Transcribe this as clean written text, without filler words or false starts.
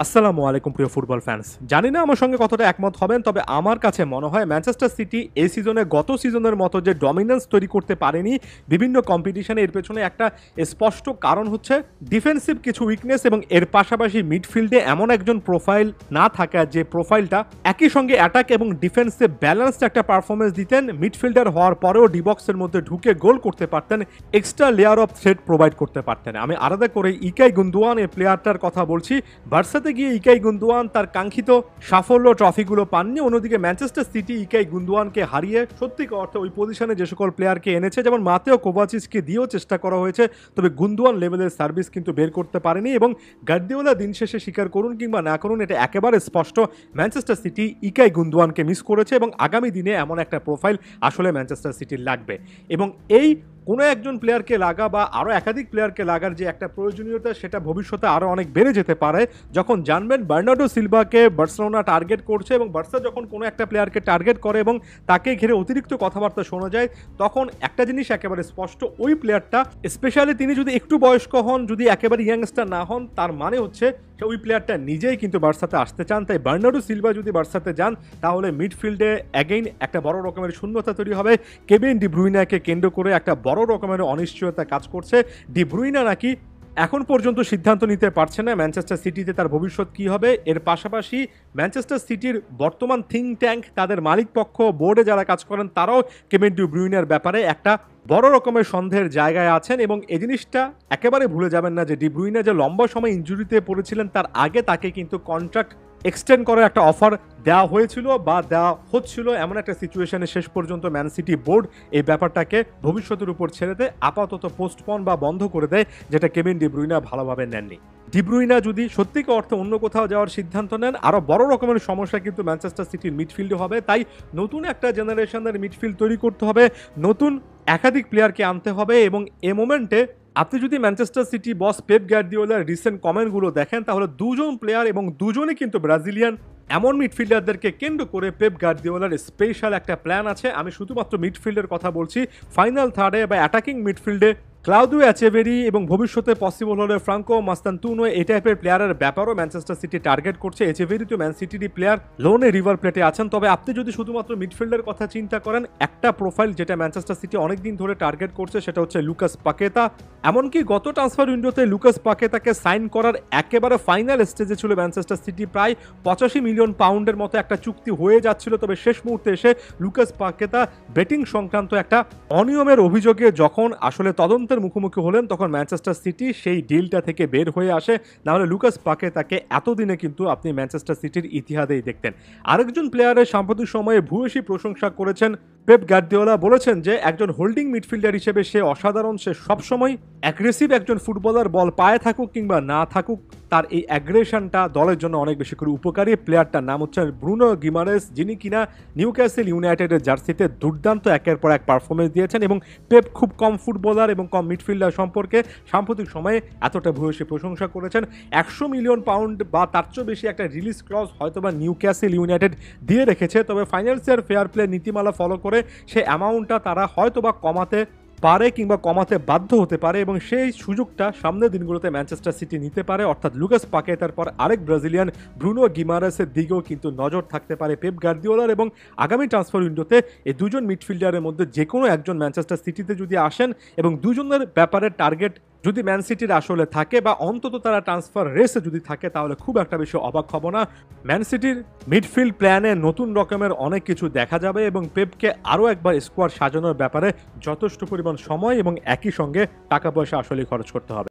আসসালামু আলাইকুম প্রিয় ফুটবল ফ্যান্স। জানি না আমার সঙ্গে কতটা একমত হবেন, তবে আমার কাছে মনে হয় ম্যানচেস্টার সিটি এই সিজনে গত সিজনের মতো যে ডমিনেন্স তৈরি করতে পারেনি বিভিন্ন কম্পিটিশনে, এর পেছনে একটা স্পষ্ট কারণ হচ্ছে ডিফেন্সিভ কিছু উইকনেস এবং এর পাশাপাশি মিডফিল্ডে এমন একজন প্রোফাইল না থাকা, যে প্রোফাইলটা একই সঙ্গে অ্যাটাক এবং ডিফেন্সে ব্যালেন্সড একটা পারফরমেন্স দিতেন, মিডফিল্ডার হওয়ার পরেও ডিবক্সের মধ্যে ঢুকে গোল করতে পারতেন, extra layer of threat provide করতে পারতেন। আমি আলাদা করে ইকাই গুন্দোয়ান এই প্লেয়ারটার কথা বলছি। বার্সাতে গিয়ে ইকাই গুন্দোয়ান তার কাঙ্ক্ষিত সাফল্য ট্রফিগুলো পাননি, অন্যদিকে ম্যানচেস্টার সিটি ইকাই গুন্দোয়ানকে হারিয়ে সত্যিকার অর্থে ওই পজিশনে যে সকল প্লেয়ারকে এনেছে, যেমন মাতেও কোভাচিচকে দিয়েও চেষ্টা করা হয়েছে, তবে গুন্দোয়ান লেভেলের সার্ভিস কিন্তু বের করতে পারেনি। এবং গার্দিওলা দিন শেষে স্বীকার করুন কিংবা না করুন, এটা একেবারে স্পষ্ট, ম্যানচেস্টার সিটি ইকাই গুন্দোয়ানকে মিস করেছে এবং আগামী দিনে এমন একটা প্রোফাইল আসলে ম্যানচেস্টার সিটির লাগবে। এবং এই কোনো একজন প্লেয়ারকে লাগা বা আরও একাধিক প্লেয়ারকে লাগার যে একটা প্রয়োজনীয়তা, সেটা ভবিষ্যতে আরও অনেক বেড়ে যেতে পারে যখন জানবেন বার্নার্ডো সিলভাকে বার্সেলোনা টার্গেট করছে, এবং বার্সা যখন কোনো একটা প্লেয়ারকে টার্গেট করে এবং তাকে ঘিরে অতিরিক্ত কথাবার্তা শোনা যায়, তখন একটা জিনিস একেবারে স্পষ্ট, ওই প্লেয়ারটা স্পেশালি তিনি যদি একটু বয়স্ক হন, যদি একেবারে ইয়াংস্টার না হন, তার মানে হচ্ছে ওই প্লেয়ারটা নিজেই কিন্তু বার্সাতে আসতে চান। তাই বার্নার্ডো সিলভা যদি বার্সাতে যান, তাহলে মিডফিল্ডে অ্যাগেইন একটা বড় রকমের শূন্যতা তৈরি হবে। কেভিন ডি ব্রুইনাকে কেন্দ্র করে একটা বড় রকমের অনিশ্চয়তা কাজ করছে। ডি ব্রুইনা নাকি এখন পর্যন্ত সিদ্ধান্ত নিতে পারছে না ম্যানচেস্টার সিটিতে তার ভবিষ্যৎ কী হবে। এর পাশাপাশি ম্যানচেস্টার সিটির বর্তমান থিঙ্ক ট্যাঙ্ক, তাদের মালিক পক্ষ, বোর্ডে যারা কাজ করেন, তারাও কেভিন ডি ব্রুইনার ব্যাপারে একটা বড় রকমের সন্দেহের জায়গায় আছেন। এবং এই জিনিসটা একেবারে ভুলে যাবেন না যে ডি ব্রুইনা যে লম্বা সময় ইনজুরিতে পড়েছিলেন, তার আগে তাকে কিন্তু কন্ট্রাক্ট এক্সটেন্ড করার একটা অফার দেওয়া হয়েছিল বা দেওয়া হচ্ছিল। এমন একটা সিচুয়েশনে শেষ পর্যন্ত ম্যান সিটি বোর্ড এই ব্যাপারটাকে ভবিষ্যতের উপর ছেড়ে দেয়, আপাতত পোস্টপন বা বন্ধ করে দেয়, যেটা কেভিন ডি ব্রুইনা ভালোভাবে নেননি। ডি ব্রুইনা যদি সত্যিকার অর্থে অন্য কোথাও যাওয়ার সিদ্ধান্ত নেন, আরও বড় রকমের সমস্যা কিন্তু ম্যানচেস্টার সিটির মিডফিল্ডে হবে। তাই নতুন একটা জেনারেশনের মিডফিল্ড তৈরি করতে হবে, নতুন একাধিক প্লেয়ারকে আনতে হবে। এবং এ মোমেন্টে আপনি যদি ম্যানচেস্টার সিটি বস পেপ গার্দিওলার রিসেন্ট কমেন্টগুলো দেখেন, তাহলে দুজন প্লেয়ার এবং দুজনই কিন্তু ব্রাজিলিয়ান, এমন মিডফিল্ডারদেরকে কেন্দ্র করে পেপ গার্দিওলার স্পেশাল একটা প্ল্যান আছে। আমি শুধুমাত্র মিডফিল্ডের কথা বলছি। ফাইনাল থার্ডে বা অ্যাটাকিং মিডফিল্ডে ক্লাউদিও এচেভেরি এবং ভবিষ্যতে পসিবল হলে ফ্রাঙ্কো মাস্তান্তুনো, এই টাইপের প্লেয়ারের ব্যাপারও ম্যানচেস্টার সিটি টার্গেট করছে। এচেভেরি তো ম্যান সিটিরই প্লেয়ার, লোনে রিভার প্লেটে আছেন। তবে আপনি যদি শুধুমাত্র মিডফিল্ডের কথা চিন্তা করেন, একটা প্রোফাইল যেটা ম্যানচেস্টার সিটি অনেকদিন ধরে টার্গেট করছে, সেটা হচ্ছে লুকাস পাকেতা। এমনকি গত ট্রান্সফার উইন্ডোতে লুকাস পাকেতাকে সাইন করার একেবারে ফাইনাল স্টেজে ছিল ম্যানচেস্টার সিটি। প্রায় 85 মিলিয়ন পাউন্ডের মতো একটা চুক্তি হয়ে যাচ্ছিল, তবে শেষ মুহূর্তে এসে লুকাস পাকেতা বেটিং সংক্রান্ত একটা অনিয়মের অভিযোগে যখন আসলে তদন্তের মুখোমুখি হলেন, তখন ম্যানচেস্টার সিটি সেই ডিলটা থেকে বের হয়ে আসে। নাহলে লুকাস পাকেতাকে এতদিনে কিন্তু আপনি ম্যানচেস্টার সিটির ইতিহাসেই দেখতেন। আরেকজন প্লেয়ারের সাম্প্রতিক সময়ে ভূয়সী প্রশংসা করেছেন পেপ গার্দিওলা, বলেছেন যে একজন হোল্ডিং মিডফিল্ডার হিসেবে সে অসাধারণ, সে সবসময় অ্যাগ্রেসিভ একজন ফুটবলার, বল পায়ে থাকুক কিংবা না থাকুক, তার এই অ্যাগ্রেশনটা দলের জন্য অনেক বেশি করে উপকারী। প্লেয়ারটার নাম হচ্ছে ব্রুনো গিমারেস, যিনি কিনা নিউক্যাসল ইউনাইটেডের জার্সিতে দুর্দান্ত একের পর এক পারফরমেন্স দিয়েছেন। এবং পেপ খুব কম ফুটবলার এবং কম মিডফিল্ডার সম্পর্কে সাম্প্রতিক সময়ে এতটা ভূয়সী প্রশংসা করেছেন। 100 মিলিয়ন পাউন্ড বা তার চেয়েও বেশি একটা রিলিজ ক্লজ হয়তোবা নিউক্যাসল ইউনাইটেড দিয়ে রেখেছে, তবে ফাইন্যান্সিয়াল ফেয়ার প্লে নীতিমালা ফলো করে সেই অ্যামাউন্টটা তারা হয়তোবা কমাতে পারে কিংবা কমাতে বাধ্য হতে পারে, এবং সেই সুযোগটা সামনের দিনগুলোতে ম্যানচেস্টার সিটি নিতে পারে। অর্থাৎ লুকাস পাকেতার পর আরেক ব্রাজিলিয়ান ব্রুনো গিমারেসের দিকেও কিন্তু নজর থাকতে পারে পেপ গার্দিওলার। এবং আগামী ট্রান্সফার উইন্ডোতে এই দুজন মিডফিল্ডারের মধ্যে যে কোনো একজন ম্যানচেস্টার সিটিতে যদি আসেন, এবং দুজনের ব্যাপারে টার্গেট যদি ম্যান সিটির আসলে থাকে বা অন্তত তারা ট্রান্সফার রেসে যদি থাকে, তাহলে খুব একটা বেশি অবাক হব না। ম্যান সিটির মিডফিল্ড প্ল্যানে নতুন রকমের অনেক কিছু দেখা যাবে, এবং পেপকে আরও একবার স্কোয়াড সাজানোর ব্যাপারে যথেষ্ট পরিমাণ সময় এবং একই সঙ্গে টাকা পয়সা আসলে খরচ করতে হবে।